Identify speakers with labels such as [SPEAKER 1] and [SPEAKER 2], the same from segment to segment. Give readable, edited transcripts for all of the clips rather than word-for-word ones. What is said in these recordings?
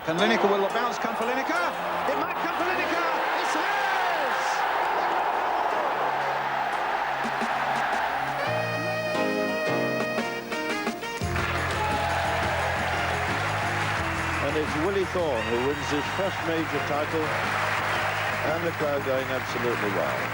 [SPEAKER 1] Can Lineker, will the bounce come for Lineker? It might come for Lineker. It's his!
[SPEAKER 2] And it's Willie Thorne who wins his first major title, and the crowd going absolutely wild.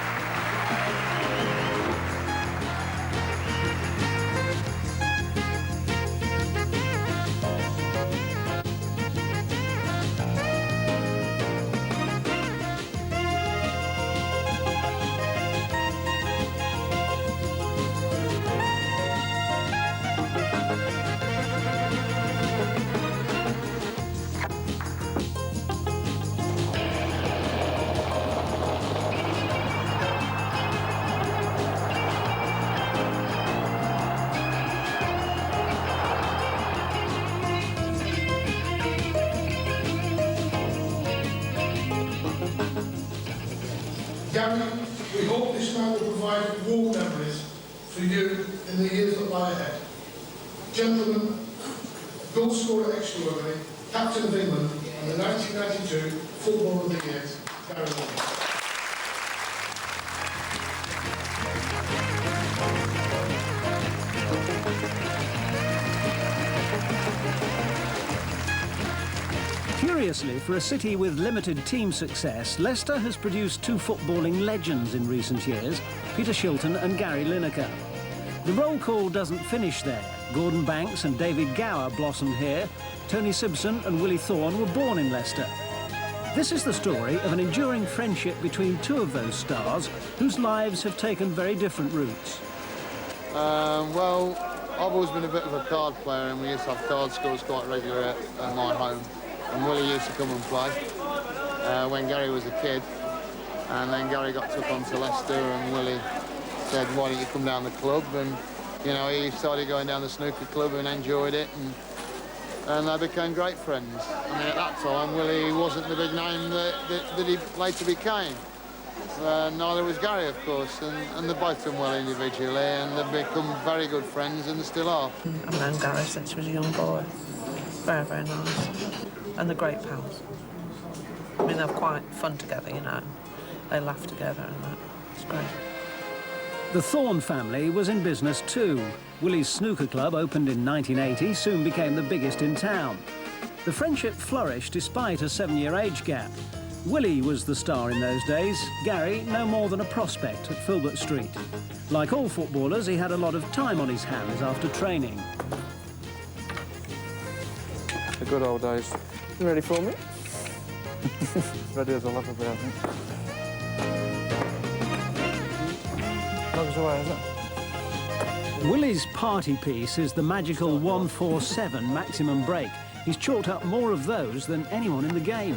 [SPEAKER 3] Gary, we hope this man will provide warm memories for you in the years that lie ahead. Gentlemen, goal scorer extraordinary, captain of England, and the 1992 Footballer of the Year, Gary Lineker.
[SPEAKER 4] Curiously, for a city with limited team success, Leicester has produced two footballing legends in recent years, Peter Shilton and Gary Lineker. The roll call doesn't finish there. Gordon Banks and David Gower blossomed here. Tony Simpson and Willie Thorne were born in Leicester. This is the story of an enduring friendship between two of those stars whose lives have taken very different routes.
[SPEAKER 5] Well, I've always been a bit of a card player, and we used to have card scores quite regular at my home. And Willie used to come and play when Gary was a kid. And then Gary got took on to Leicester, and Willie said, why don't you come down the club? And, you know, he started going down the snooker club and enjoyed it, and they became great friends. I mean, at that time, Willie wasn't the big name that he later became. Neither was Gary, of course, and they've both done well individually, and they've become very good friends, and still are.
[SPEAKER 6] I've known Gary since he was a young boy. Very, very nice. And they're great pals. I mean, they're quite fun together, you know. They laugh together and that. It's great.
[SPEAKER 4] The Thorne family was in business too. Willie's snooker club, opened in 1980, soon became the biggest in town. The friendship flourished despite a 7-year age gap. Willie was the star in those days, Gary no more than a prospect at Filbert Street. Like all footballers, he had a lot of time on his hands after training.
[SPEAKER 7] The good old days.
[SPEAKER 8] You ready for me?
[SPEAKER 7] Ready as I'll ever be, I think. Logs away, is it?
[SPEAKER 4] Willie's party piece is the magical 147 maximum break. He's chalked up more of those than anyone in the game.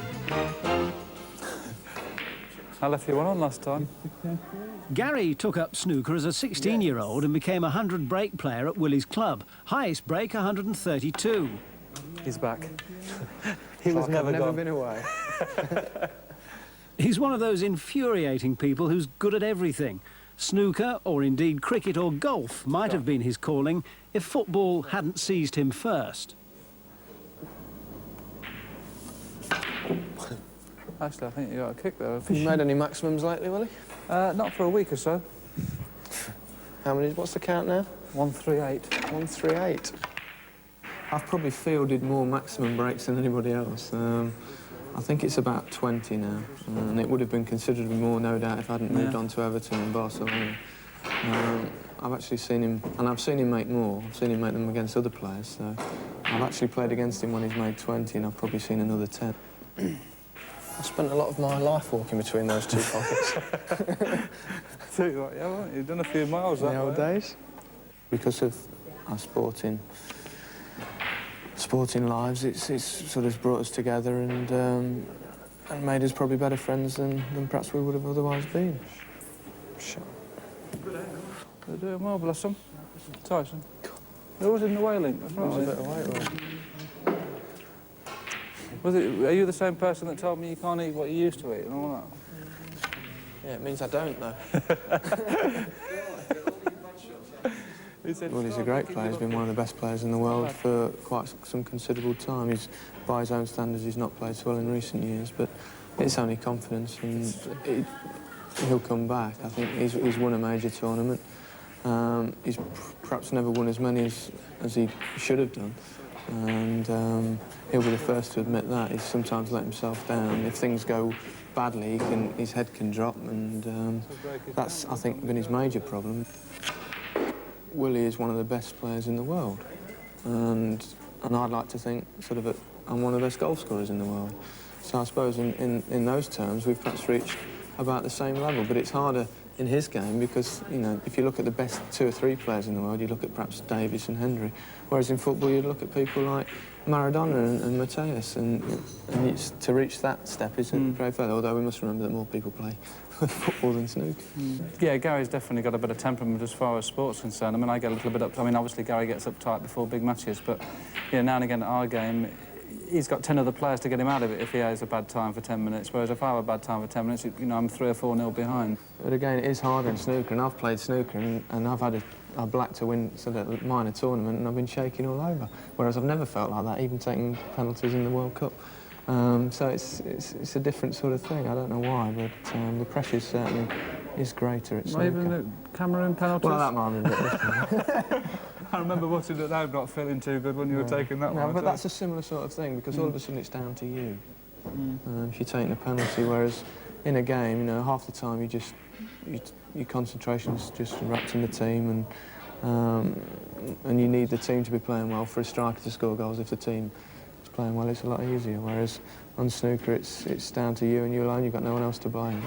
[SPEAKER 7] I left you one on last time.
[SPEAKER 4] Gary took up snooker as a 16-year-old and became a 100 break player at Willie's club. Highest break, 132.
[SPEAKER 7] He's back. He was never
[SPEAKER 8] been away.
[SPEAKER 4] He's one of those infuriating people who's good at everything. Snooker, or indeed cricket or golf, might have been his calling if football hadn't seized him first.
[SPEAKER 7] Actually, I think you got a kick there.
[SPEAKER 8] Have you made any maximums lately, Willie?
[SPEAKER 7] Not for a week or so.
[SPEAKER 8] How many? What's the count now?
[SPEAKER 7] 138.
[SPEAKER 8] 138. I've probably fielded more maximum breaks than anybody else. I think it's about 20 now, and it would have been considerably more, no doubt, if I hadn't moved on to Everton and Barcelona. I've actually seen him, and I've seen him make more. I've seen him make them against other players, so I've actually played against him when he's made 20, and I've probably seen another 10. I've spent a lot of my life walking between those two pockets.
[SPEAKER 7] Tell you what, yeah, you've done a few miles that
[SPEAKER 8] in the old days. Because of our sporting lives, it's sort of brought us together and made us probably better friends than perhaps we would have otherwise been. Sure.
[SPEAKER 7] They're doing well, bless them. Tyson. They're always in the whaling. That's right.
[SPEAKER 8] There's a bit of weight, right?
[SPEAKER 7] Are you the same person that told me you can't eat what you used to eat and all that?
[SPEAKER 8] Yeah, it means I don't, though. Well, he's a great player. He's been one of the best players in the world for quite some considerable time. He's, by his own standards, he's not played so well in recent years, but it's only confidence, and he'll come back. I think he's won a major tournament. He's perhaps never won as many as he should have done, and he'll be the first to admit that. He's sometimes let himself down. If things go badly, his head can drop, and that's, I think, been his major problem. Willie is one of the best players in the world, and I'd like to think sort of I'm one of the best goal scorers in the world. So I suppose in those terms we've perhaps reached about the same level, but it's harder in his game because, you know, if you look at the best 2 or 3 players in the world, you look at perhaps Davies and Hendry, whereas in football you look at people like Maradona and Mateus, and to reach that step is a great feat, although we must remember that more people play football than snooker.
[SPEAKER 7] Yeah, Gary's definitely got a bit of temperament as far as sport's concerned. I mean, I get a little bit up... I mean, obviously Gary gets uptight before big matches, but, yeah, now and again at our game, he's got 10 other players to get him out of it if he has a bad time for 10 minutes, whereas if I have a bad time for 10 minutes, you know, I'm 3 or 4-0 behind.
[SPEAKER 8] But again, it is harder in snooker, and I've played snooker, and I've had a black to win sort of a minor tournament, and I've been shaking all over, whereas I've never felt like that, even taking penalties in the World Cup. So it's a different sort of thing. I don't know why, but the pressure certainly is greater at snooker.
[SPEAKER 7] Even the Cameroon penalties?
[SPEAKER 8] Well, that might be a bit different.
[SPEAKER 7] I remember watching it now, not feeling too good when you were taking that one.
[SPEAKER 8] No, but that's a similar sort of thing, because all of a sudden it's down to you. If you're taking a penalty, whereas in a game, you know, half the time your concentration's just wrapped in the team, and you need the team to be playing well for a striker to score goals. If the team is playing well, it's a lot easier, whereas on snooker it's down to you and you alone. You've got no one else to blame.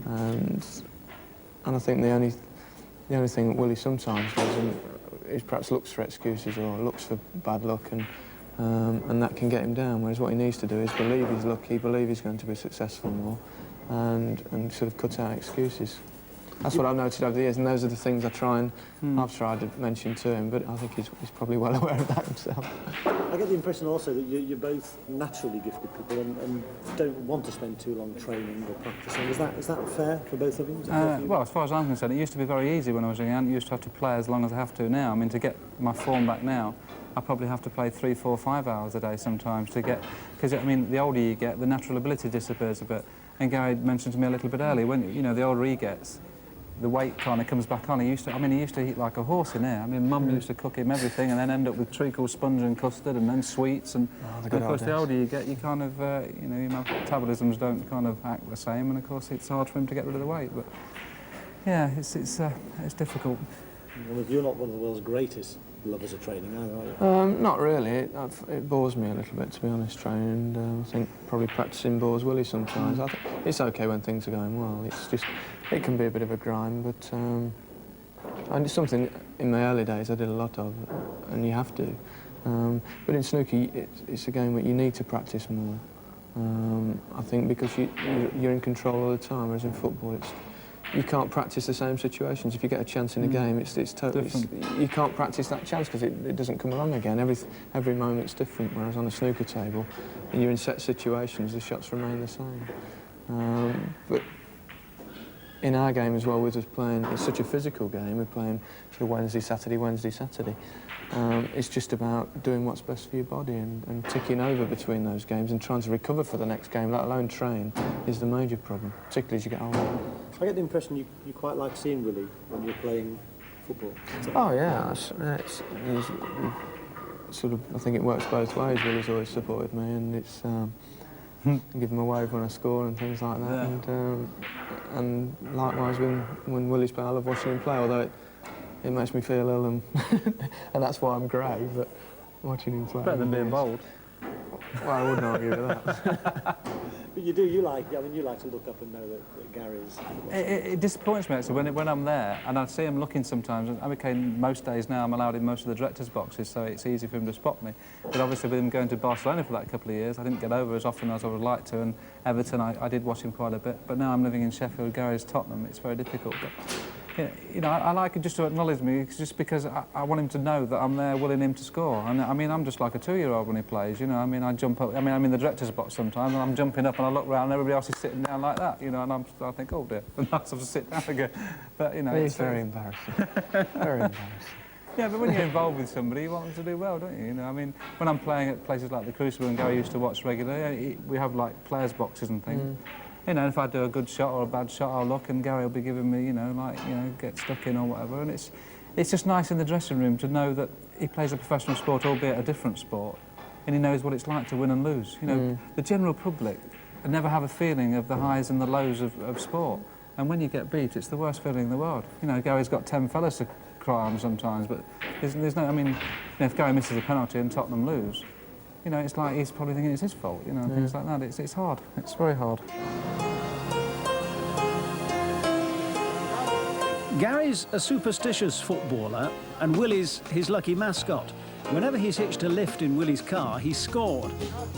[SPEAKER 8] And I think the only thing that Willie sometimes does is perhaps looks for excuses or looks for bad luck, and that can get him down, whereas what he needs to do is believe he's lucky, believe he's going to be successful more, and sort of cut out excuses. That's what I've noticed over the years, and those are the things I've tried to mention to him, but I think he's probably well aware of that himself.
[SPEAKER 9] I get the impression also that you're both naturally gifted people and don't want to spend too long training or practicing. Is that fair for both of you?
[SPEAKER 7] Well, as far as I'm concerned, it used to be very easy when I was young. I used to have to play as long as I have to now. I mean, to get my form back now, I probably have to play 3, 4, 5 hours a day sometimes to get... Because, I mean, the older you get, the natural ability disappears a bit. And Gary mentioned to me a little bit earlier, when, you know, the older he gets, the weight kind of comes back on. He used to eat like a horse in here. I mean, Mum used to cook him everything and then end up with treacle, sponge and custard and then sweets. And of course, the older you get, you kind of, you know, your metabolisms don't kind of act the same, and of course it's hard for him to get rid of the weight. But yeah, it's difficult.
[SPEAKER 9] Well, you're not one of the world's greatest lovers of training either, are you?
[SPEAKER 8] Not really. It bores me a little bit, to be honest, training, and I think probably practicing bores Willie sometimes. I think it's okay when things are going well. It's just, it can be a bit of a grind, but and it's something in my early days I did a lot of, and you have to. But in snooker, it's a game that you need to practice more. I think because you're in control all the time, whereas in football you can't practice the same situations. If you get a chance in a game, it's totally... you can't practice that chance because it doesn't come along again. Every moment's different, whereas on a snooker table, and you're in set situations, the shots remain the same. But in our game as well, we're just playing... It's such a physical game. We're playing sort of Wednesday, Saturday. It's just about doing what's best for your body and ticking over between those games and trying to recover for the next game, let alone train, is the major problem, particularly as you get older.
[SPEAKER 9] I get the impression you quite like seeing Willie when you're playing football.
[SPEAKER 8] Oh, yeah. It's sort of, I think it works both ways. Willie's always supported me, and it's... give him a wave when I score and things like that. Yeah. And likewise when Willie's play, I love watching him play, although it makes me feel ill, and that's why I'm grey, but watching him play...
[SPEAKER 7] Better than being bold.
[SPEAKER 8] Well, I wouldn't argue with that.
[SPEAKER 9] But you like to look up and know that Gary's...
[SPEAKER 7] It disappoints me, actually, when I'm there, and I see him looking sometimes. Most days now I'm allowed in most of the directors' boxes, so it's easy for him to spot me. But obviously with him going to Barcelona for that couple of years, I didn't get over as often as I would like to, and Everton, I did watch him quite a bit. But now I'm living in Sheffield, Gary's Tottenham, it's very difficult. But, you know, I like him just to acknowledge me, just because I want him to know that I'm there willing him to score. And I mean, I'm just like a 2-year-old when he plays, you know. I mean, I jump up, I mean, I'm in the director's box sometimes, and I'm jumping up and I look round and everybody else is sitting down like that, you know, and I think, oh dear, and I have to sit down again. But, you know...
[SPEAKER 8] It's very embarrassing. Very embarrassing.
[SPEAKER 7] Yeah, but when you're involved with somebody, you want them to do well, don't you? You know, I mean, when I'm playing at places like the Crucible and Gary used to watch regularly, we have like players' boxes and things. You know, if I do a good shot or a bad shot, I'll look and Gary will be giving me, you know, like, you know, get stuck in or whatever. And it's just nice in the dressing room to know that he plays a professional sport, albeit a different sport, and he knows what it's like to win and lose. You know, the general public never have a feeling of the highs and the lows of sport. And when you get beat, it's the worst feeling in the world. You know, Gary's got 10 fellas to cry on sometimes, but there's no, I mean, you know, if Gary misses a penalty and Tottenham lose, you know, it's like he's probably thinking it's his fault, you know, and things like that. It's hard. It's very hard.
[SPEAKER 4] Gary's a superstitious footballer, and Willie's his lucky mascot. Whenever he's hitched a lift in Willie's car, he's scored.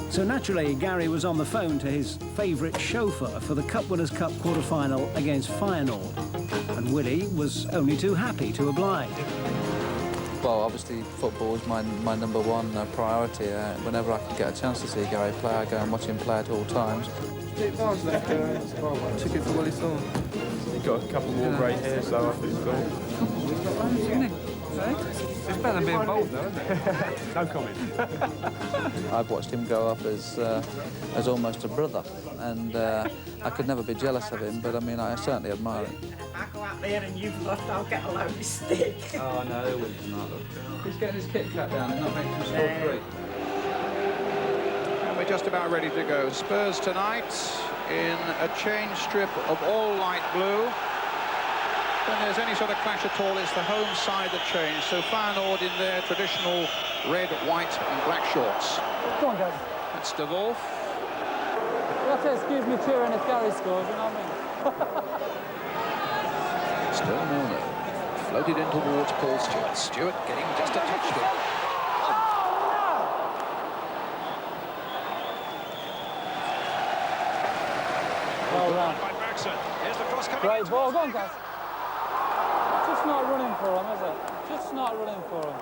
[SPEAKER 4] So naturally, Gary was on the phone to his favourite chauffeur for the Cup Winners' Cup quarter-final against Feyenoord. And Willie was only too happy to oblige.
[SPEAKER 10] Well, obviously, football is my number one priority. Whenever I can get a chance to see Gary play, I go and watch him play at all times.
[SPEAKER 8] Took it for Willie Thorne. He got a couple more grey hairs, so I think it's cool.
[SPEAKER 7] He's got loads, isn't he? It's better than being bald, though, isn't it?
[SPEAKER 8] No comment.
[SPEAKER 10] I've watched him grow up as almost a brother, and I could never be jealous of him, but I mean, I certainly admire him.
[SPEAKER 11] If I go out there and you've left, I'll get a load of stick.
[SPEAKER 7] Oh, no, it wouldn't not. He's getting his kit cut down and not making him score three.
[SPEAKER 1] And we're just about ready to go. Spurs tonight in a change strip of all light blue. When there's any sort of clash at all, it's the home side that changed. So Feyenoord in their traditional red, white and black shorts.
[SPEAKER 7] Come on, guys.
[SPEAKER 1] That's De Wolf.
[SPEAKER 7] You'll have to excuse me cheering if Gary scores, you know what I mean?
[SPEAKER 1] Still Milner. Floated in towards Paul Stewart. Stewart getting just a touch with it.
[SPEAKER 7] Well done.
[SPEAKER 1] By Bergson. Here's the cross coming.
[SPEAKER 7] Great ball, go on, guys. Just not running for him, is it? Just not running for him.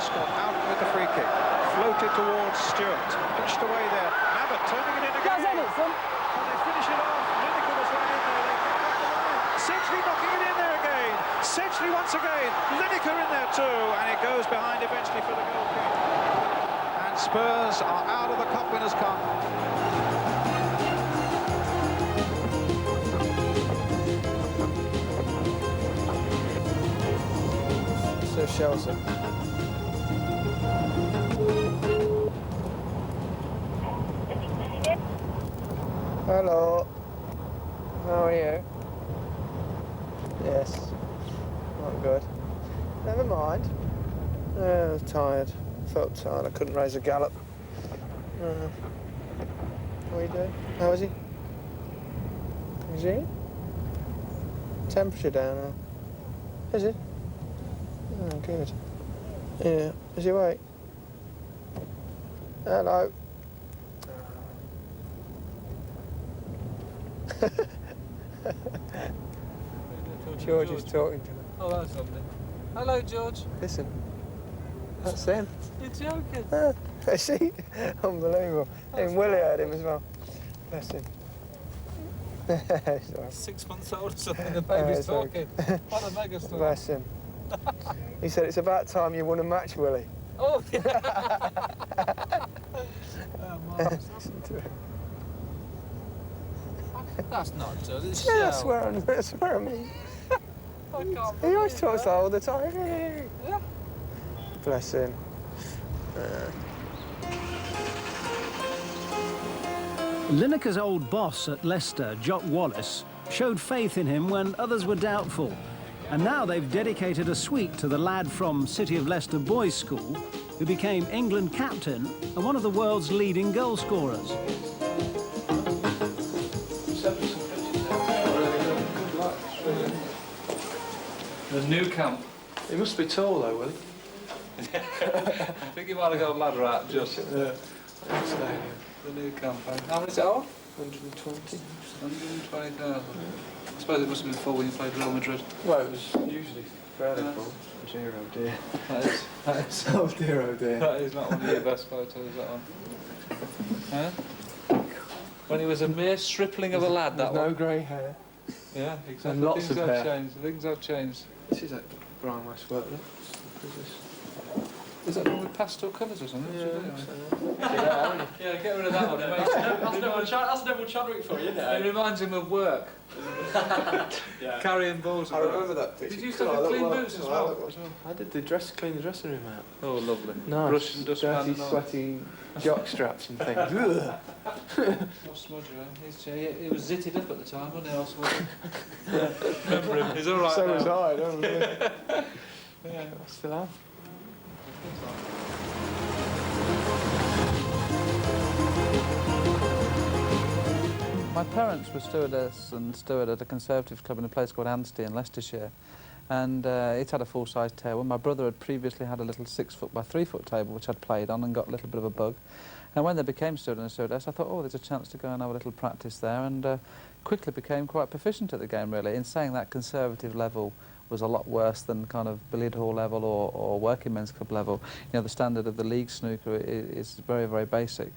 [SPEAKER 1] Scott out with the free kick. Floated towards Stewart. Pushed away there. Abbott turning it in again.
[SPEAKER 7] Guys, Edison.
[SPEAKER 1] And they finish it off. Lineker was right in there. They come back the line. Sedgley knocking it in there again. Sedgley once again. Lineker in there too. And it goes behind eventually for the goal kick. And Spurs are out of the Cup Winners' Cup.
[SPEAKER 8] So Chelsea. Hello. How are you? Yes. Not good. Never mind. I was tired. Felt tired. I couldn't raise a gallop. What are you doing? How is he? Is he? Temperature down now. Is it? Oh, good. Yeah. Is he awake? Hello. George is talking to me.
[SPEAKER 7] Oh, that's lovely. Hello, George.
[SPEAKER 8] Listen. That's him.
[SPEAKER 7] You're joking.
[SPEAKER 8] Is he? Unbelievable. And Willie heard him as well. Bless him.
[SPEAKER 7] 6 months old or something, the baby's talking. What a mega star.
[SPEAKER 8] Bless him. He said, it's about time you won a match, Willie.
[SPEAKER 7] Oh, yeah.
[SPEAKER 8] Listen to it.
[SPEAKER 7] That's not good. It's
[SPEAKER 8] Yeah, I
[SPEAKER 7] shell.
[SPEAKER 8] swear on me.
[SPEAKER 7] I can't
[SPEAKER 8] He always
[SPEAKER 7] believe
[SPEAKER 8] talks
[SPEAKER 7] that.
[SPEAKER 8] all the time.
[SPEAKER 7] Yeah.
[SPEAKER 8] Bless him.
[SPEAKER 4] Lineker's old boss at Leicester, Jock Wallace, showed faith in him when others were doubtful. And now they've dedicated a suite to the lad from City of Leicester Boys' School, who became England captain and one of the world's leading goal scorers.
[SPEAKER 7] The new camp.
[SPEAKER 8] He must be tall, though, Willie.
[SPEAKER 7] I think you might have got a ladder out just.
[SPEAKER 8] Yeah.
[SPEAKER 7] The new camp. How many is it on?
[SPEAKER 8] 120.
[SPEAKER 7] 120,000. I suppose it must have been full when you played Real Madrid.
[SPEAKER 8] Well, it was usually fairly full. Dear, oh dear.
[SPEAKER 7] That is.
[SPEAKER 8] Oh dear, oh dear.
[SPEAKER 7] That is not one of your best photos, that one. Huh? When he was a mere stripling of a lad, that
[SPEAKER 8] no
[SPEAKER 7] one.
[SPEAKER 8] grey hair.
[SPEAKER 7] Yeah, exactly.
[SPEAKER 8] And lots
[SPEAKER 7] Things
[SPEAKER 8] of
[SPEAKER 7] have
[SPEAKER 8] hair.
[SPEAKER 7] changed. Things have changed.
[SPEAKER 8] This is a Brian West work.
[SPEAKER 7] Is that one with pastel colours or something?
[SPEAKER 8] Yeah,
[SPEAKER 7] Yeah, get rid of that one.
[SPEAKER 12] That's Neville Chadwick for you, isn't it?
[SPEAKER 7] It reminds him of work. Carrying balls.
[SPEAKER 8] I remember that picture.
[SPEAKER 7] Did you still have clean boots as well?
[SPEAKER 8] I did clean the dressing room out.
[SPEAKER 7] Oh, lovely.
[SPEAKER 8] Nice.
[SPEAKER 7] Brush and dustpan.
[SPEAKER 8] Dirty, sweaty jock straps and things.
[SPEAKER 7] What Smudger? He was zitted up at the time, wasn't he? Old Smudger. Remember him? He's all right
[SPEAKER 8] So
[SPEAKER 7] now.
[SPEAKER 8] was I, don't we? Yeah, I still am.
[SPEAKER 10] My parents were stewardess and steward at a Conservative club in a place called Anstey in Leicestershire, and it had a full-size table. My brother had previously had a little 6-foot by 3-foot table which I'd played on and got a little bit of a bug. And when they became steward and stewardess, I thought, oh, there's a chance to go and have a little practice there, and quickly became quite proficient at the game, really. In saying that, Conservative level was a lot worse than kind of billiard hall level or working men's club level. You know, the standard of the league snooker is very, very basic.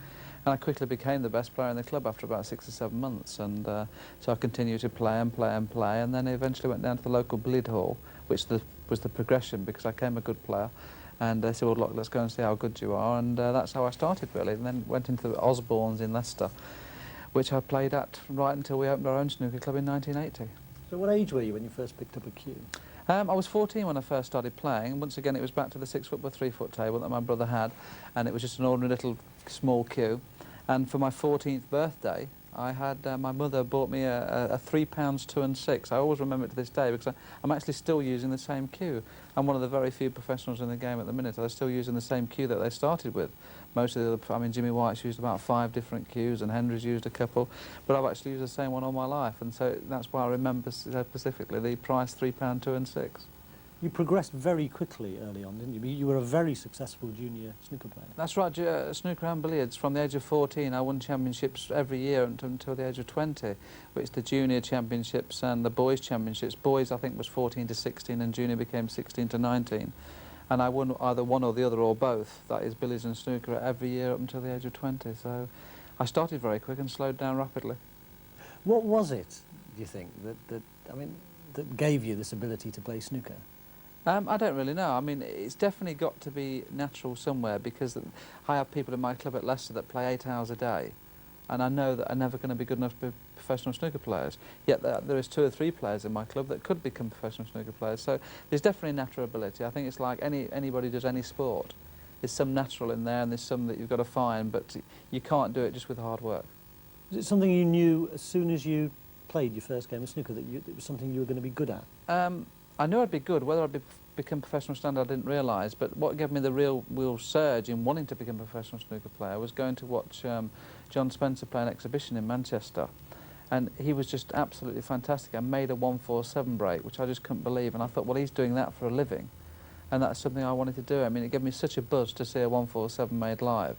[SPEAKER 10] And I quickly became the best player in the club after about 6 or 7 months, and so I continued to play and play and play, and then eventually went down to the local billiard hall, which was the progression, because I became a good player. And they said, well, look, let's go and see how good you are, and that's how I started, really. And then went into the Osborne's in Leicester, which I played at right until we opened our own snooker club in 1980.
[SPEAKER 9] So what age were you when you first picked up a cue?
[SPEAKER 10] I was 14 when I first started playing, and once again it was back to the 6-foot by 3-foot table that my brother had, and it was just an ordinary little small cue. And for my 14th birthday, I had my mother bought me a £3 2 and 6. I always remember it to this day because I'm actually still using the same cue. I'm one of the very few professionals in the game at the minute. I'm still using the same cue that they started with. Most of the other, I mean, Jimmy White's used about 5 different cues, and Henry's used a couple, but I've actually used the same one all my life, and so that's why I remember specifically the price £3 2 and 6.
[SPEAKER 9] You progressed very quickly early on, didn't you? You were a very successful junior snooker player.
[SPEAKER 10] That's right, snooker and billiards. From the age of 14, I won championships every year until the age of 20, which the junior championships and the boys' championships. Boys, I think, was 14 to 16, and junior became 16 to 19. And I won either one or the other or both, that is billiards and snooker, every year up until the age of 20. So I started very quick and slowed down rapidly.
[SPEAKER 9] What was it, do you think, that gave you this ability to play snooker?
[SPEAKER 10] I don't really know. I mean, it's definitely got to be natural somewhere, because I have people in my club at Leicester that play 8 hours a day, and I know that are never going to be good enough to be professional snooker players. Yet there is 2 or 3 players in my club that could become professional snooker players. So there's definitely natural ability. I think it's like anybody does any sport. There's some natural in there, and there's some that you've got to find, but you can't do it just with hard work.
[SPEAKER 9] Was it something you knew as soon as you played your first game of snooker, that it was something you were going to be good at?
[SPEAKER 10] I knew I'd be good. Whether I'd become professional standard, I didn't realise, but what gave me the real surge in wanting to become a professional snooker player was going to watch John Spencer play an exhibition in Manchester, and he was just absolutely fantastic. I made a 147 break, which I just couldn't believe, and I thought, well, he's doing that for a living, and that's something I wanted to do. I mean, it gave me such a buzz to see a 147 made live,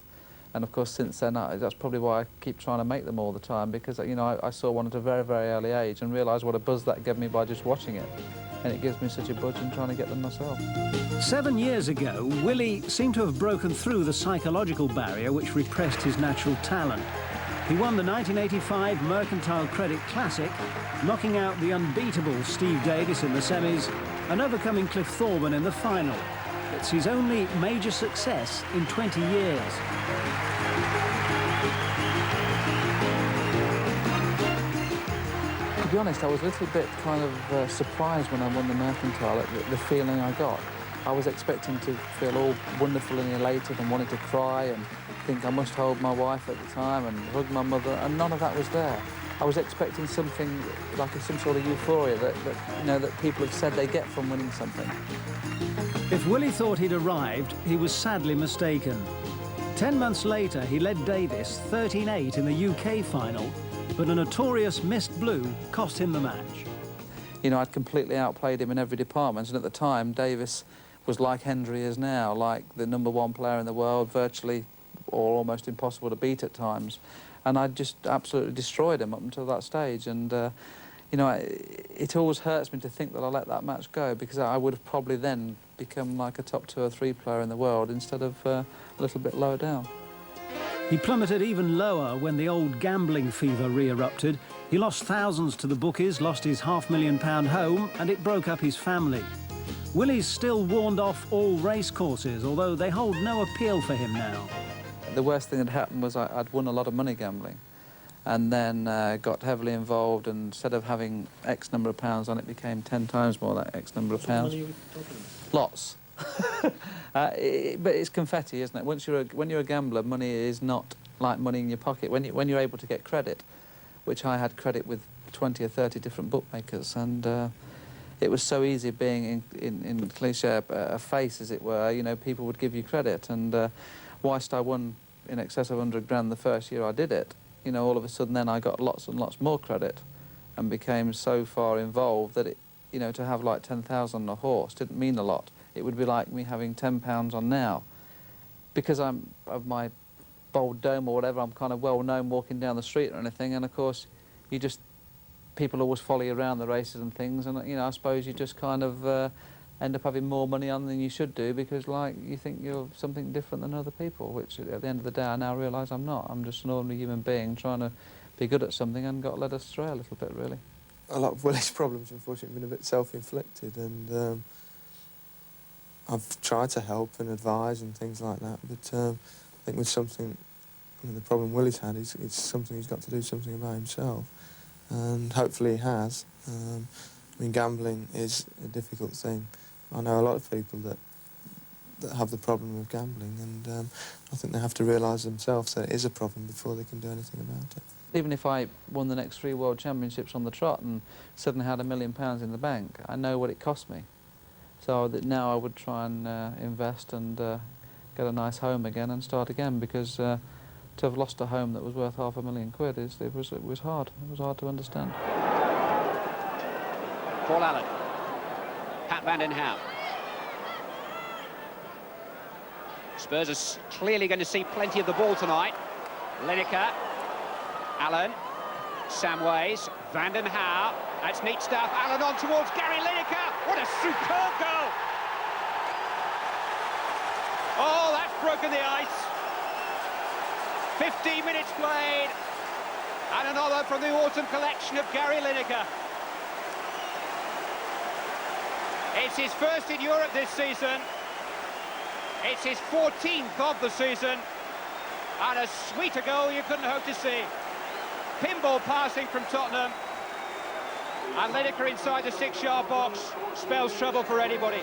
[SPEAKER 10] and of course since then that's probably why I keep trying to make them all the time, because you know, I saw one at a very, very early age and realised what a buzz that gave me by just watching it. And it gives me such a budge in trying to get them myself.
[SPEAKER 4] 7 years ago, Willie seemed to have broken through the psychological barrier which repressed his natural talent. He won the 1985 Mercantile Credit Classic, knocking out the unbeatable Steve Davis in the semis and overcoming Cliff Thorburn in the final. It's his only major success in 20 years.
[SPEAKER 10] To be honest, I was a little bit kind of surprised when I won the Mercantile at the feeling I got. I was expecting to feel all wonderful and elated and wanted to cry and think I must hold my wife at the time and hug my mother, and none of that was there. I was expecting something like some sort of euphoria that people have said they get from winning something.
[SPEAKER 4] If Willie thought he'd arrived, he was sadly mistaken. 10 months later, he led Davis 13-8 in the UK final, but a notorious missed blue cost him the match.
[SPEAKER 10] You know, I'd completely outplayed him in every department, and at the time, Davis was like Hendry is now, like the #1 player in the world, virtually or almost impossible to beat at times. And I just absolutely destroyed him up until that stage, and you know, it always hurts me to think that I let that match go, because I would have probably then become like a top 2 or 3 player in the world instead of a little bit lower down.
[SPEAKER 4] He plummeted even lower when the old gambling fever re-erupted. He lost thousands to the bookies, lost his £500,000 home, and it broke up his family. Willie's still warned off all race courses, although they hold no appeal for him now.
[SPEAKER 10] The worst thing that happened was I'd won a lot of money gambling, and then got heavily involved, and instead of having X number of pounds on it, became 10 times more that X number of pounds.
[SPEAKER 9] What money are you talking about?
[SPEAKER 10] Lots. But it's confetti, isn't it? When you're a gambler, money is not like money in your pocket. When you're able to get credit, which I had credit with 20 or 30 different bookmakers, and it was so easy being in cliche a face, as it were. You know, people would give you credit, and whilst I won in excess of 100 grand the first year I did it, you know, all of a sudden then I got lots and lots more credit, and became so far involved that it, you know, to have like 10,000 on a horse didn't mean a lot. It would be like me having £10 on now, because I'm of my bold dome or whatever. I'm kind of well known walking down the street or anything, and of course, people always follow you around the races and things, and you know, I suppose you just kind of end up having more money on than you should do, because like you think you're something different than other people, which at the end of the day I now realise I'm not. I'm just an ordinary human being trying to be good at something, and got led astray a little bit, really.
[SPEAKER 8] A lot of Willie's problems, unfortunately, have been a bit self-inflicted, and I've tried to help and advise and things like that, but I think with something, I mean, the problem Willie's had is it's something he's got to do something about himself, and hopefully he has. I mean, gambling is a difficult thing. I know a lot of people that have the problem of gambling, and I think they have to realise themselves that it is a problem before they can do anything about it.
[SPEAKER 10] Even if I won the next 3 World Championships on the trot and suddenly had £1 million in the bank, I know what it cost me. So that now I would try and invest and get a nice home again and start again, because to have lost a home that was worth £500,000 it was hard. It was hard to understand.
[SPEAKER 13] Paul Allen, Pat van den Hauwe. Spurs are clearly going to see plenty of the ball tonight. Lineker, Allen, Samways, van den Hauwe. That's neat stuff. Allen on towards Gary Lineker. What a superb goal! Oh, that's broken the ice. 15 minutes played, and another from the autumn collection of Gary Lineker. It's his first in Europe this season. It's his 14th of the season, and a sweeter goal you couldn't hope to see. Pinball passing from Tottenham, and Lineker inside the 6-yard box spells trouble for anybody.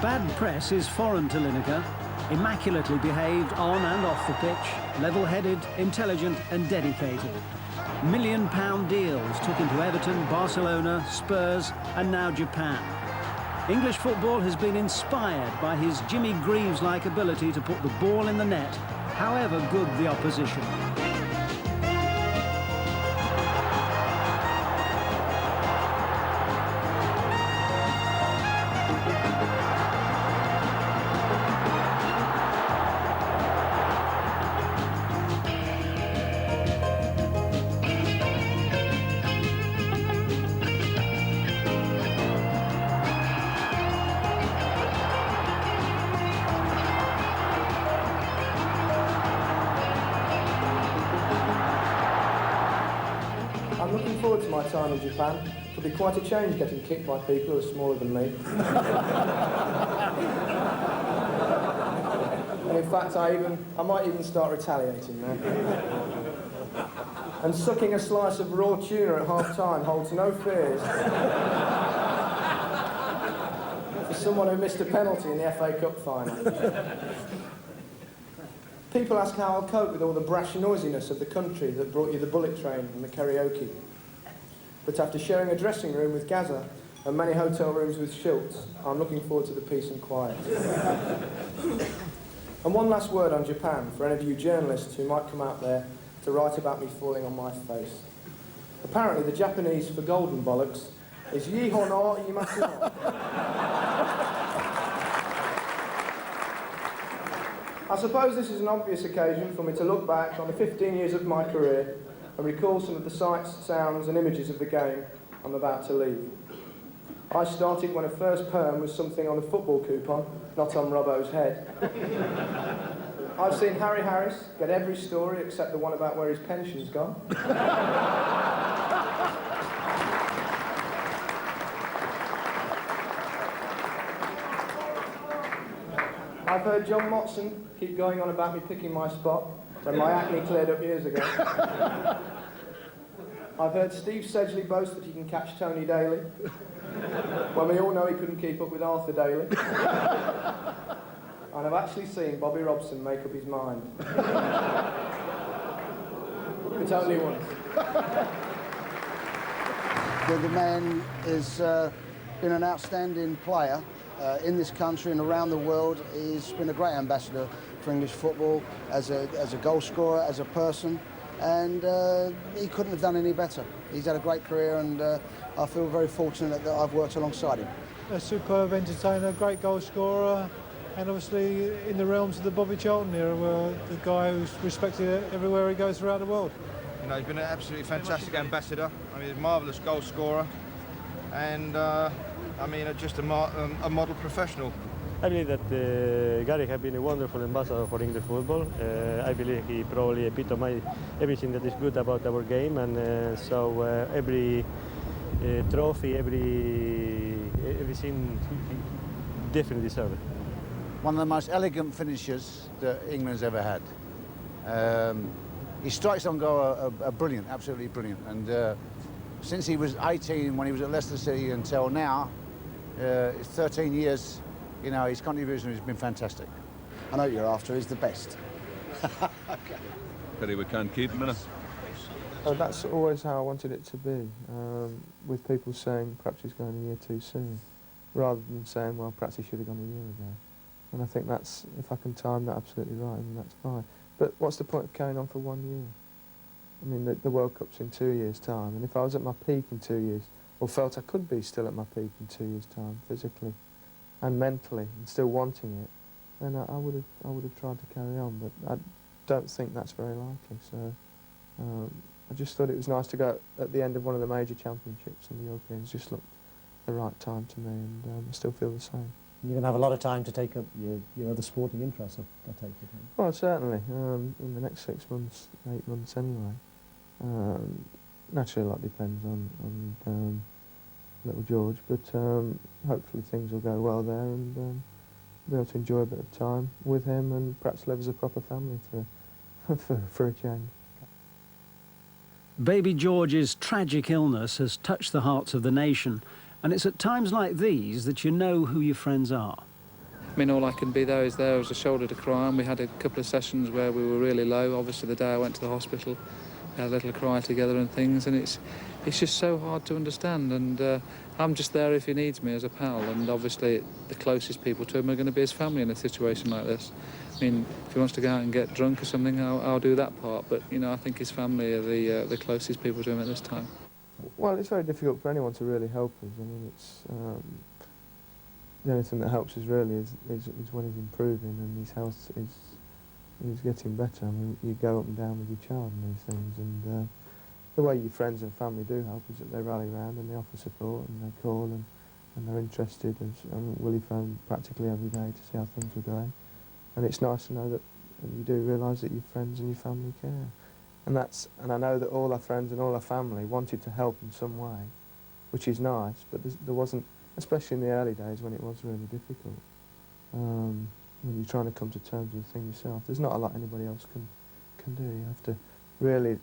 [SPEAKER 4] Bad press is foreign to Lineker. Immaculately behaved on and off the pitch, level-headed, intelligent and dedicated. £1 million deals took him to Everton, Barcelona, Spurs and now Japan. English football has been inspired by his Jimmy Greaves-like ability to put the ball in the net, however good the opposition.
[SPEAKER 14] I'm looking forward to my time in Japan. It'll be quite a change getting kicked by people who are smaller than me. And in fact, I might even start retaliating now. And sucking a slice of raw tuna at half-time holds no fears for someone who missed a penalty in the FA Cup final. People ask how I'll cope with all the brash noisiness of the country that brought you the bullet train and the karaoke. But after sharing a dressing room with Gaza and many hotel rooms with Schultz, I'm looking forward to the peace and quiet. And one last word on Japan for any of you journalists who might come out there to write about me falling on my face. Apparently the Japanese for golden bollocks is Yihon no Imasu no. I suppose this is an obvious occasion for me to look back on the 15 years of my career and recall some of the sights, sounds and images of the game I'm about to leave. I started when a first perm was something on a football coupon, not on Robbo's head. I've seen Harry Harris get every story except the one about where his pension's gone. I've heard John Motson keep going on about me picking my spot when my acne cleared up years ago. I've heard Steve Sedgley boast that he can catch Tony Daly, when we all know he couldn't keep up with Arthur Daly. And I've actually seen Bobby Robson make up his mind. But only once.
[SPEAKER 15] The man has been an outstanding player in this country and around the world. He's been a great ambassador for English football as a goal scorer, as a person, and he couldn't have done any better. He's had a great career, and I feel very fortunate that I've worked alongside him.
[SPEAKER 16] A superb entertainer, great goal scorer, and obviously in the realms of the Bobby Charlton era, the guy who's respected everywhere he goes throughout the world.
[SPEAKER 17] You know, he's been an absolutely fantastic ambassador. I mean, a marvellous goal scorer, and I mean, just a model professional.
[SPEAKER 18] I believe that Gary has been a wonderful ambassador for English football. I believe he probably epitomized everything that is good about our game, and so every trophy, everything he definitely deserves it.
[SPEAKER 19] One of the most elegant finishers that England's ever had. His strikes on goal are brilliant, absolutely brilliant. And since he was 18 when he was at Leicester City until now, it's 13 years, you know, his contribution has been fantastic.
[SPEAKER 15] I know what you're after, he's the best.
[SPEAKER 20] Okay. Pity we can't keep him, innit?
[SPEAKER 8] That's always how I wanted it to be, with people saying perhaps he's going a year too soon, rather than saying, well, perhaps he should have gone a year ago. And I think that's, if I can time that absolutely right, then that's fine. But what's the point of carrying on for 1 year? I mean, the World Cup's in 2 years' time, and if I was at my peak in 2 years, or felt I could be still at my peak in 2 years' time, physically and mentally, and still wanting it, then I would have tried to carry on. But I don't think that's very likely. So I just thought it was nice to go at the end of one of the major championships, and the Europeans just looked the right time to me, and I still feel the same.
[SPEAKER 9] You're going to have a lot of time to take up your other sporting interests, I take it.
[SPEAKER 8] Well, certainly, in the next 6 months, 8 months anyway. Naturally, a lot depends on little George, but hopefully things will go well there, and be able to enjoy a bit of time with him, and perhaps live as a proper family for a change.
[SPEAKER 4] Baby George's tragic illness has touched the hearts of the nation, and it's at times like these that you know who your friends are.
[SPEAKER 10] I mean, all I can be there is there as a shoulder to cry on. We had a couple of sessions where we were really low. Obviously, the day I went to the hospital, we had a little cry together and things, and it's just so hard to understand. And I'm just there if he needs me as a pal, and obviously the closest people to him are going to be his family in a situation like this. I mean, if he wants to go out and get drunk or something, I'll do that part. But, you know, I think his family are the closest people to him at this time.
[SPEAKER 8] Well, it's very difficult for anyone to really help us. I mean, it's the only thing that helps us really is when he's improving and his health is getting better. I mean, you go up and down with your child and these things, and the way your friends and family do help is that they rally around and they offer support and they call and they're interested. And Willie phoned practically every day to see how things were going, and it's nice to know that you do realise that your friends and your family care. And I know that all our friends and all our family wanted to help in some way, which is nice, but there wasn't, especially in the early days when it was really difficult. When you're trying to come to terms with the thing yourself, there's not a lot anybody else can do. You have to really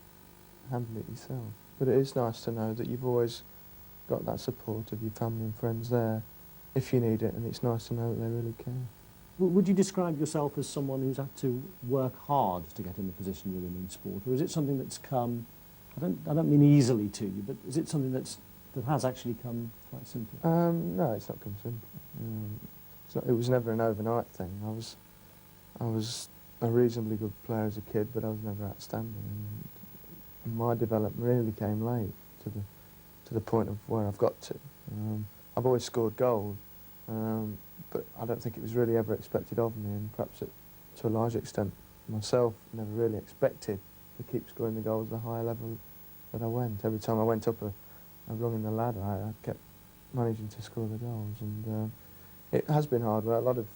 [SPEAKER 8] handle it yourself. But it is nice to know that you've always got that support of your family and friends there if you need it, and it's nice to know that they really care.
[SPEAKER 9] Would you describe yourself as someone who's had to work hard to get in the position you're in sport, or is it something that's come, I don't mean easily to you, but is it something that has actually come quite simply?
[SPEAKER 8] No, it's not come simply. It was never an overnight thing. I was a reasonably good player as a kid, but I was never outstanding. And my development really came late to the point of where I've got to. I've always scored goals. But I don't think it was really ever expected of me, and perhaps to a large extent myself never really expected to keep scoring the goals at the higher level that I went. Every time I went up a rung in the ladder, I kept managing to score the goals, and it has been hard work. A lot of,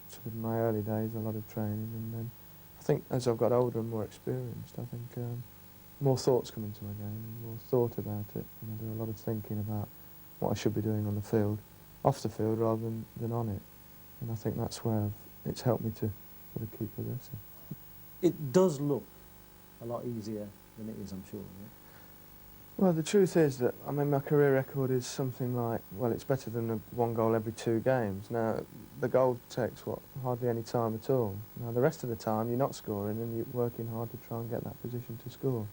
[SPEAKER 8] sort of in my early days, a lot of training, and then I think as I've got older and more experienced, I think more thoughts come into my game, more thought about it, and I do a lot of thinking about what I should be doing on the field, off the field rather than on it. And I think that's where I've it's helped me to sort of keep progressing.
[SPEAKER 9] It does look a lot easier than it is, I'm sure. Yeah?
[SPEAKER 8] Well, the truth is that, I mean, my career record is something like, well, it's better than 1 goal every 2 games. Now, the goal takes, what, hardly any time at all. Now, the rest of the time, you're not scoring and you're working hard to try and get that position to score.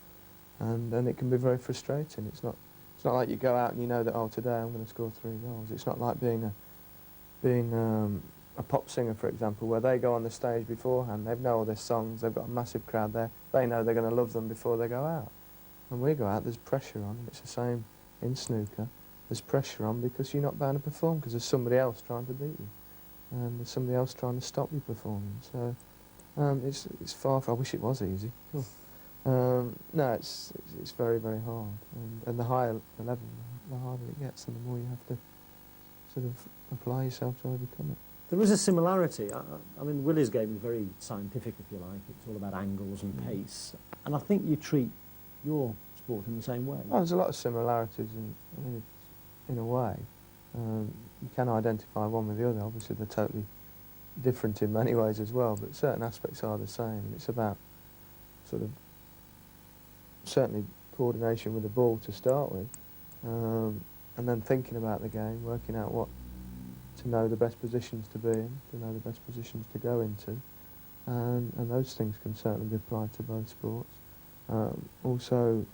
[SPEAKER 8] And it can be very frustrating. It's not like you go out and you know that, oh, today I'm going to score 3 goals. It's not like being a pop singer, for example, where they go on the stage beforehand, they know all their songs, they've got a massive crowd there, they know they're going to love them before they go out. When we go out, there's pressure on, and it's the same in snooker. There's pressure on because you're not bound to perform because there's somebody else trying to beat you, and there's somebody else trying to stop you performing. So it's far from. I wish it was easy. No, it's very, very hard, and the higher the level, the harder it gets, and the more you have to sort of apply yourself to overcome it.
[SPEAKER 9] There is a similarity. I mean, Willie's game is very scientific, if you like. It's all about angles and pace, and I think you treat your sport in the same way.
[SPEAKER 8] Well, there's a lot of similarities in a way. You can identify one with the other. Obviously, they're totally different in many ways as well, but certain aspects are the same. It's about sort of certainly coordination with the ball to start with, and then thinking about the game, working out what to know the best positions to be in, to know the best positions to go into, and those things can certainly be applied to both sports. Also,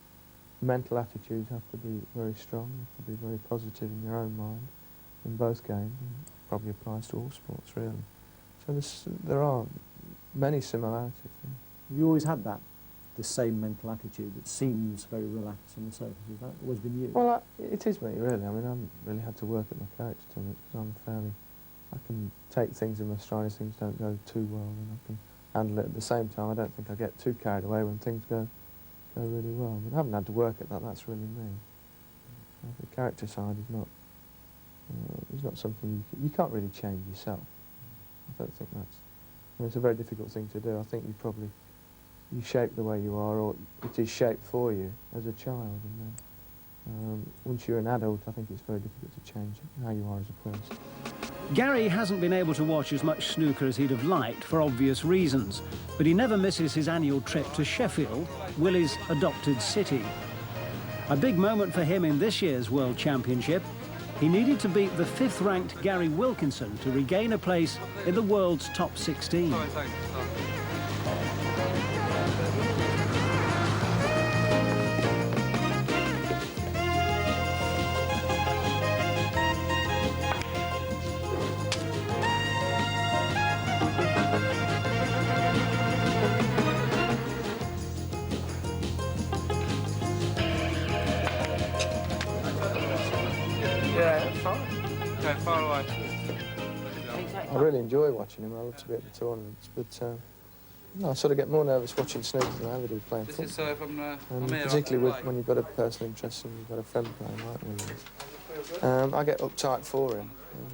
[SPEAKER 8] mental attitudes have to be very strong, have to be very positive in your own mind in both games, and probably applies to all sports really. So there are many similarities. Yeah.
[SPEAKER 9] Have you always had this same mental attitude that seems very relaxed on the surface? Has that always been you?
[SPEAKER 8] Well, it is me really. I mean, I haven't really had to work at my character to it because I can take things in my stride if things don't go too well, and I can handle it at the same time. I don't think I get too carried away when things go really well. But I haven't had to work at that. That's really me. The character side is not something you can't really change yourself. I don't think that's. I mean, it's a very difficult thing to do. I think you shape the way you are, or it is shaped for you as a child, and then once you're an adult, I think it's very difficult to change how you are as a person.
[SPEAKER 4] Gary hasn't been able to watch as much snooker as he'd have liked for obvious reasons, but he never misses his annual trip to Sheffield, Willie's adopted city. A big moment for him in this year's World Championship. He needed to beat the 5th-ranked Gary Wilkinson to regain a place in the world's top 16.
[SPEAKER 10] Far away.
[SPEAKER 8] I really enjoy watching him. I love to be at the tournaments, but no, I sort of get more nervous watching snooker than I ever do playing football.
[SPEAKER 10] This is I'm here,
[SPEAKER 8] particularly when you've got a personal interest and you've got a friend playing like Willie. I get uptight for him, and,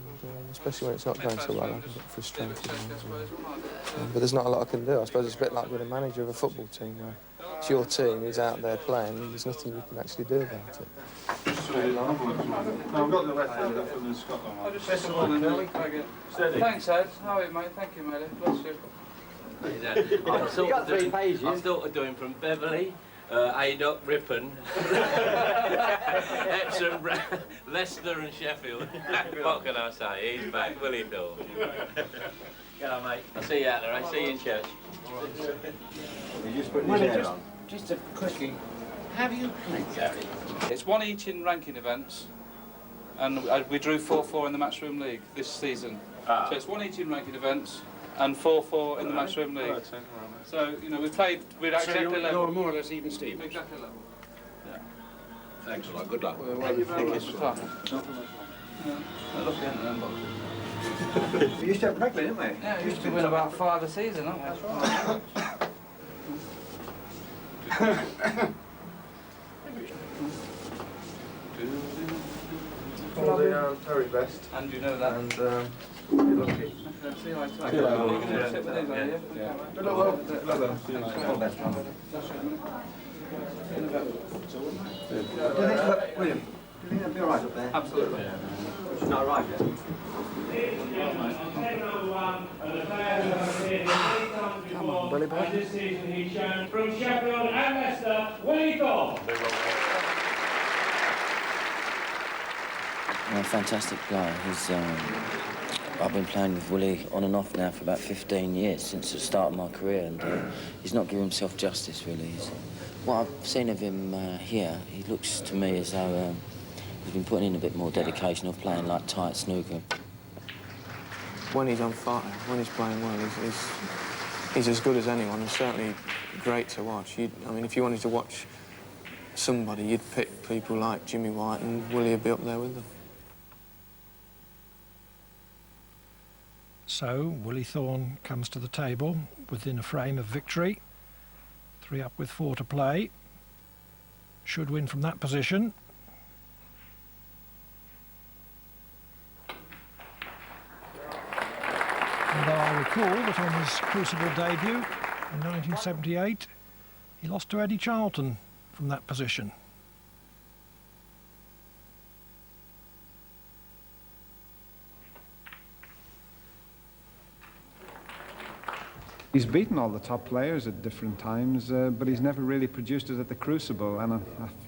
[SPEAKER 8] especially when it's not going so well. I can get frustrated. But there's not a lot I can do. I suppose it's a bit like being a manager of a football team where it's your team who's out there playing and there's nothing you can actually do about it.
[SPEAKER 2] I've got the left-hander from the Scotland.
[SPEAKER 10] I'll just press the ball in. Thanks, Ed. How are you, mate? Thank you, mate. Bless you.
[SPEAKER 12] I'm sort of doing from Beverley, Aydock, Ripon, Epsom, Leicester and Sheffield. What can I say? He's back, Willie Thorne. Get on, mate. I'll see you out there. I see you in church.
[SPEAKER 2] You just put your hair on.
[SPEAKER 12] Just a quickie. Have you played, Gary?
[SPEAKER 10] It's 1 each in ranking events, and we drew 4-4 in the Matchroom League this season. So it's 1 each in ranking events and 4-4 in the Matchroom League. So, you know, we're exactly level.
[SPEAKER 12] You're more or less even Stevens.
[SPEAKER 10] Exactly level. Yeah.
[SPEAKER 12] Thanks a lot. Good luck.
[SPEAKER 10] Thank you very much.
[SPEAKER 2] We used to have regularly, didn't we?
[SPEAKER 10] Yeah, we used to win about 5 a season, don't we? That's right.
[SPEAKER 8] All the very best.
[SPEAKER 10] And you know that.
[SPEAKER 8] And you're lucky.
[SPEAKER 10] See you later.
[SPEAKER 8] See you later.
[SPEAKER 10] You're going to sit with these, are you?
[SPEAKER 8] Yeah.
[SPEAKER 10] Good luck.
[SPEAKER 8] Good luck. See you later. All the best, brother.
[SPEAKER 2] William, do you think that'll be all right up there?
[SPEAKER 10] Absolutely.
[SPEAKER 2] It's not right yet.
[SPEAKER 21] season he's shown from Sheffield and Leicester, Willie Thorne.
[SPEAKER 22] A fantastic player. I've been playing with Willie on and off now for about 15 years, since the start of my career, and he's not giving himself justice, really. What I've seen of him here, he looks to me as though he's been putting in a bit more dedication of playing like tight snooker.
[SPEAKER 8] When he's on fire, when he's playing well, he's as good as anyone, and certainly great to watch. I mean, if you wanted to watch somebody, you'd pick people like Jimmy White, and Willie would be up there with them.
[SPEAKER 23] So, Willie Thorne comes to the table within a frame of victory. 3 up with 4 to play. Should win from that position. Although I recall that on his Crucible debut in 1978, he lost to Eddie Charlton from that position.
[SPEAKER 24] He's beaten all the top players at different times, but he's never really produced it at the Crucible, and I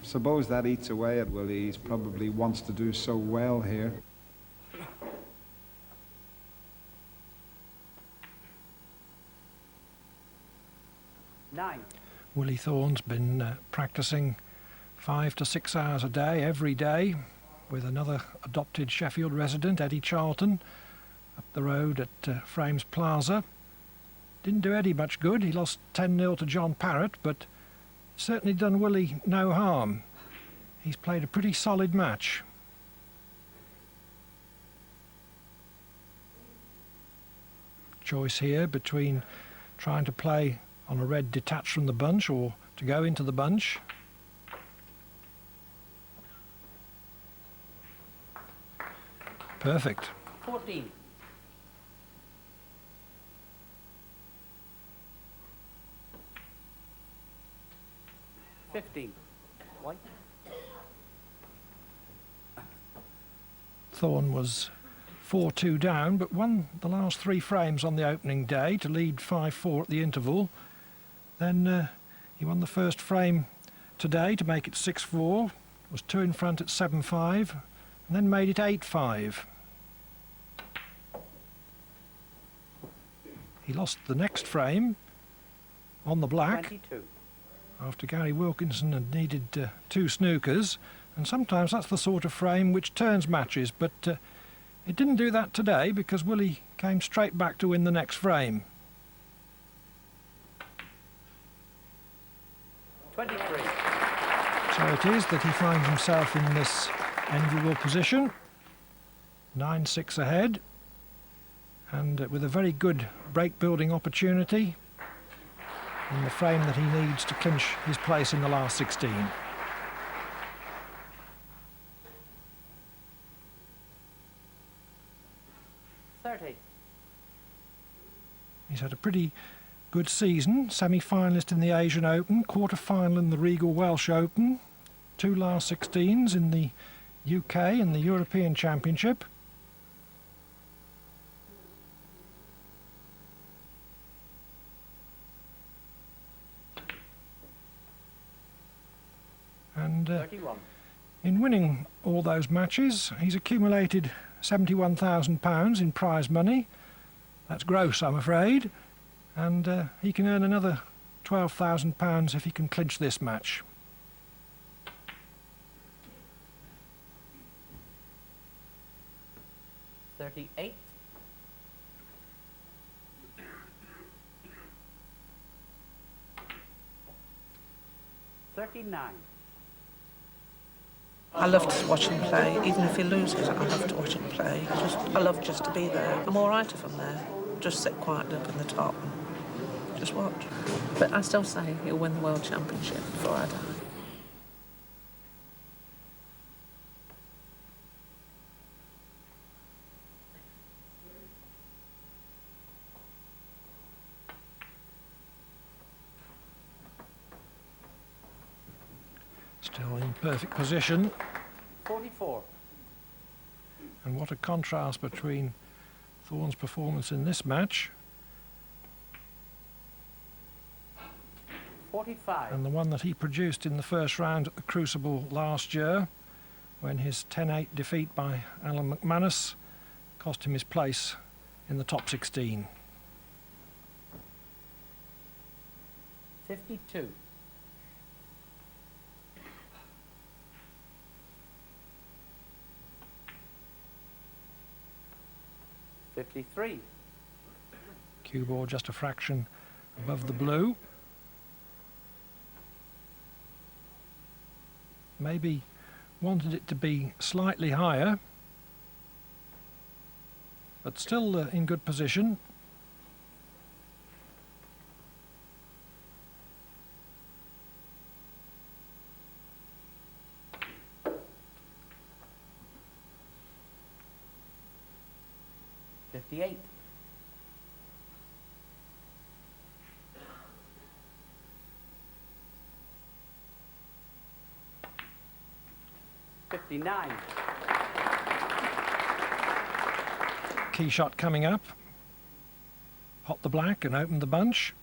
[SPEAKER 24] suppose that eats away at Willie. He probably wants to do so well here.
[SPEAKER 23] Willie Thorne's been practicing 5 to 6 hours a day, every day, with another adopted Sheffield resident, Eddie Charlton, up the road at Frames Plaza. Didn't do Eddie much good. He lost 10-0 to John Parrott, but certainly done Willie no harm. He's played a pretty solid match. Choice here between trying to play on a red detached from the bunch or to go into the bunch. Perfect.
[SPEAKER 11] 14. White.
[SPEAKER 23] Thorne was 4-2 down, but won the last 3 frames on the opening day to lead 5-4 at the interval. Then he won the first frame today to make it 6-4, was 2 in front at 7-5, and then made it 8-5. He lost the next frame on the black.
[SPEAKER 11] 22.
[SPEAKER 23] After Gary Wilkinson had needed 2 snookers, and sometimes that's the sort of frame which turns matches, but it didn't do that today because Willie came straight back to win the next frame.
[SPEAKER 11] 23.
[SPEAKER 23] So it is that he finds himself in this enviable position, 9-6 ahead, and with a very good break-building opportunity in the frame that he needs to clinch his place in the last 16. He's had a pretty good season, semi-finalist in the Asian Open, quarter-final in the Regal Welsh Open, 2 last 16s in the UK and the European Championship. And in winning all those matches, he's accumulated £71,000 in prize money. That's gross, I'm afraid. And he can earn another £12,000 if he can clinch this match.
[SPEAKER 11] $38. $39.
[SPEAKER 6] I love to watch him play. Even if he loses, I love to watch him play. I love just to be there. I'm all right if I'm there. Just sit quietly up in the top and just watch. But I still say he'll win the World Championship before I die.
[SPEAKER 23] Still in perfect position.
[SPEAKER 11] 44.
[SPEAKER 23] And what a contrast between Thorne's performance in this match
[SPEAKER 11] 45.
[SPEAKER 23] and the one that he produced in the first round at the Crucible last year, when his 10-8 defeat by Alan McManus cost him his place in the top 16.
[SPEAKER 11] 52. $53.
[SPEAKER 23] Cue ball just a fraction above the blue. Maybe wanted it to be slightly higher, but still in good position.
[SPEAKER 11] $58. 59.
[SPEAKER 23] Key shot coming up. Hot the black and open the bunch.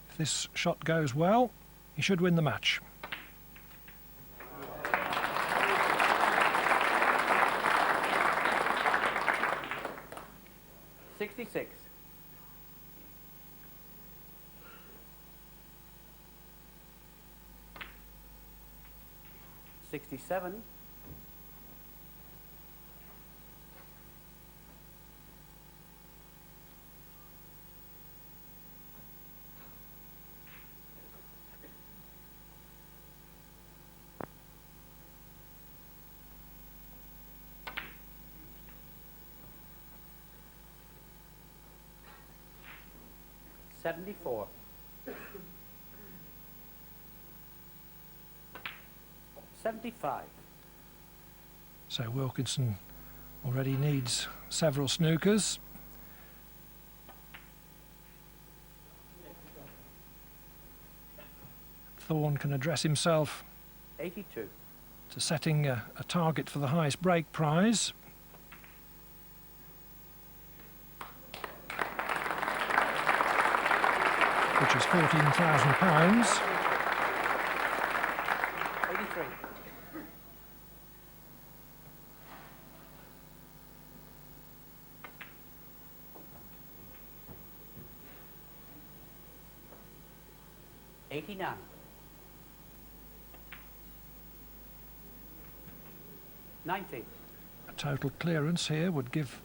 [SPEAKER 23] If this shot goes well, he should win the match.
[SPEAKER 11] $66. 67. 74. 75.
[SPEAKER 23] So Wilkinson already needs several snookers. Thorne can address himself
[SPEAKER 11] 82.
[SPEAKER 23] to setting a target for the highest break prize. Which is £14,000.
[SPEAKER 11] 83. 89. 90.
[SPEAKER 23] A total clearance here would give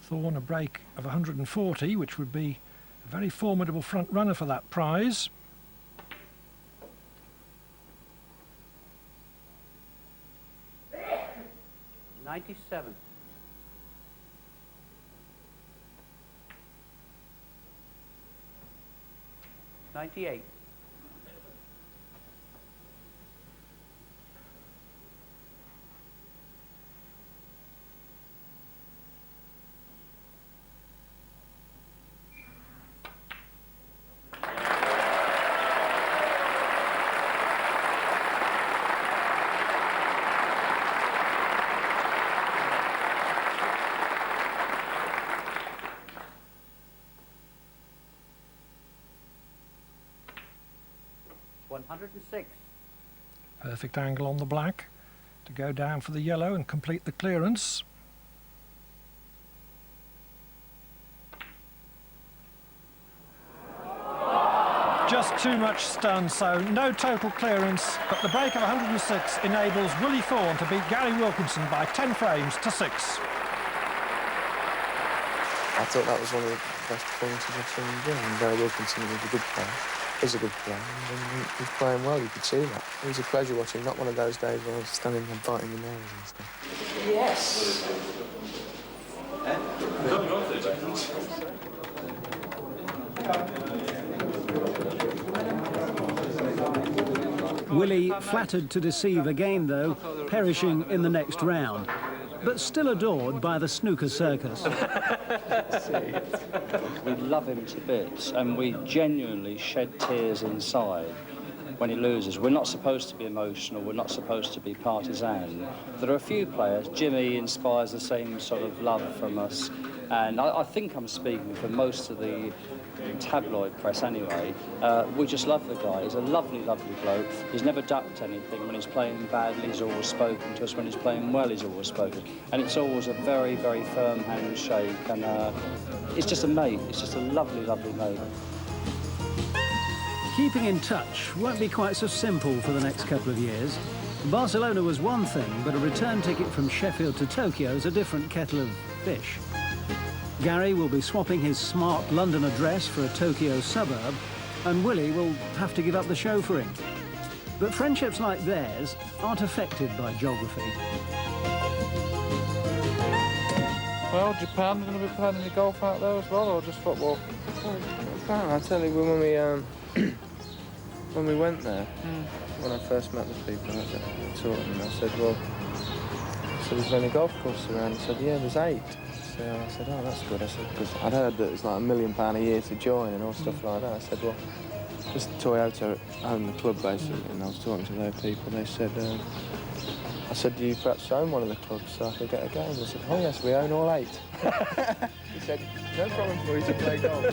[SPEAKER 23] Thorne a break of 140, which would be a very formidable front runner for that prize.
[SPEAKER 11] $97. 98. 106.
[SPEAKER 23] Perfect angle on the black to go down for the yellow and complete the clearance. Just too much stun, so no total clearance, but the break of 106 enables Willie Thorne to beat Gary Wilkinson by 10 frames to 6.
[SPEAKER 8] I thought that was one of the best performances I've seen him do. And Gary Wilkinson was a good player, is a good player, and he's playing well, you could see that. It was a pleasure watching, not one of those days where I was standing and biting my nails and stuff.
[SPEAKER 11] Yes.
[SPEAKER 4] Willie flattered to deceive again, though, perishing in the next round, but still adored by the snooker circus.
[SPEAKER 1] We love him to bits, and we genuinely shed tears inside when he loses. We're not supposed to be emotional, we're not supposed to be partisan. There are a few players. Jimmy inspires the same sort of love from us, and I think I'm speaking for most of the tabloid press anyway. We just love the guy. He's a lovely, lovely bloke. He's never ducked anything. When he's playing badly, he's always spoken to us. When he's playing well, he's always spoken. And it's always a very, very firm handshake. And it's just a mate. It's just a lovely, lovely mate.
[SPEAKER 4] Keeping in touch won't be quite so simple for the next couple of years. Barcelona was one thing, but a return ticket from Sheffield to Tokyo is a different kettle of fish. Gary will be swapping his smart London address for a Tokyo suburb, and Willie will have to give up the chauffeuring. But friendships like theirs aren't affected by geography.
[SPEAKER 10] Well, Japan, going to be playing any golf out there as well, or just football?
[SPEAKER 8] I tell you, when we went there, when I first met the people, I taught them, I said, well, so there's any golf courses around? He said, yeah, there's 8. So I said, oh, that's good. I said, because I'd heard that it's like £1 million a year to join and all stuff like that. I said, well, just Toyota own the club, basically, and I was talking to their people. They said, I said, do you perhaps own one of the clubs so I could get a game? They said, oh, yes, we own all 8. He said, no problem for you to play golf.